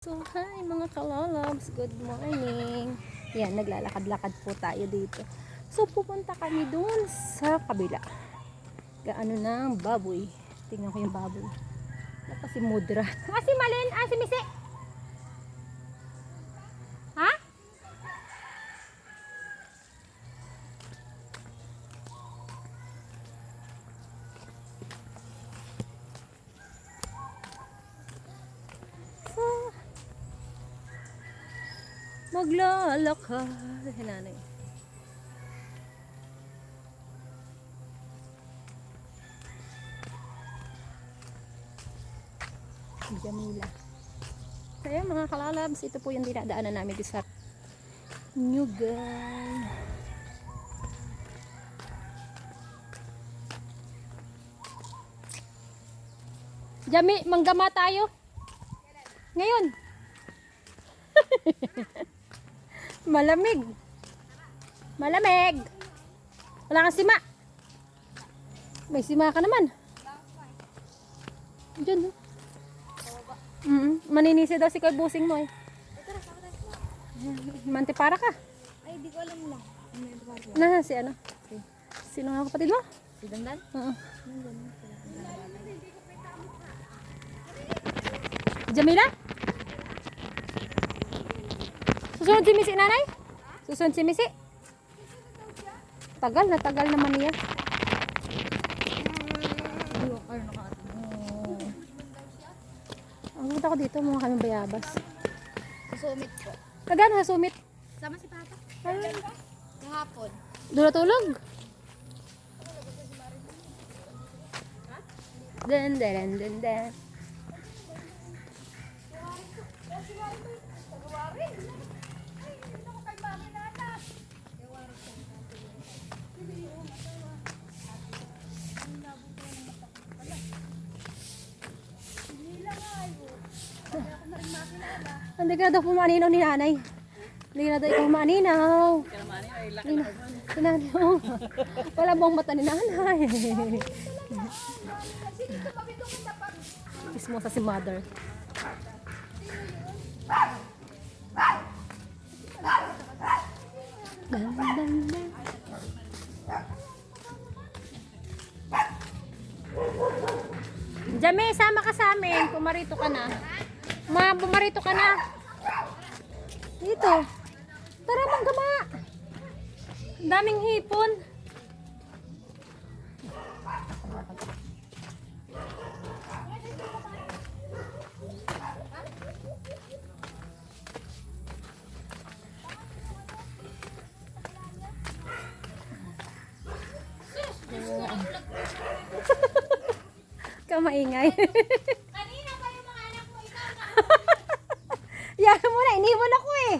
So, hi mga kalalabs, good morning. Yan, naglalakad-lakad po tayo dito. So, pupunta kami dun sa kabila. Gaano ng baboy. Tingnan ko yung baboy. Napa si Mudra. Si Malin, si Misi. Ha? So, maglalakad. Hinanay. Jamila. Kaya mga kalalabs, ito po yung dinadaanan namin sa Nyugan. Jami, manggama tayo. Ngayon. Malamig. Malamig. Wala kang sima. May sima ka naman. Diyan, no? Maninisi daw si Kuya Busing mo eh. Mantipara ka. Ay, di ko alam lang. Na, si ano? Sino nga kapatid mo? Si Dandan? Oo. Jamila? Susunod si Misi, nanay? Susunod si Misi? Tagal naman niya. Ang punta ko dito, mga kaming bayabas. Susumit po. Kagano sa sumit? Sama si Papa. Ay, Kahapon. doon natulog. Den. Hindi ka na daw pumaninaw ni nanay. Hindi ka na daw ikaw pumaninaw. Sinanaw. Wala bang mata ni nanay. Kismosa si mother. Dan. Jami, sama ka sa amin. Pumarito ka na. Bumarito ka na. Dito. Tara, manggama. Daming hipon. Kamaingay. Kanina pa yung mga anak mo, ikaw na. Yan mo na, iniwan ako eh.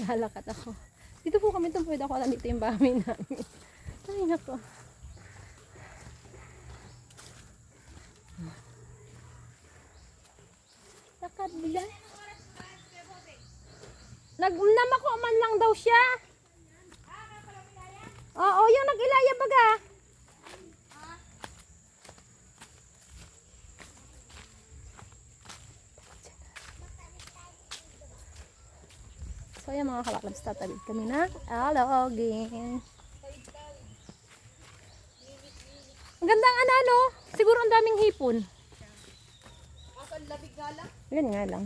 Nahalakat ako. Dito po kami tumpuwid ako. Nandito yung bahay namin. Ay, nako. Lakad bila. Namako man lang daw siya. Oo, yung nag-ilaya baga. So yan mga kalaklabs, tatawid kami na alogin. Ang gandang ano, siguro ang daming hipon. Asan labig gala? Yan nga lang.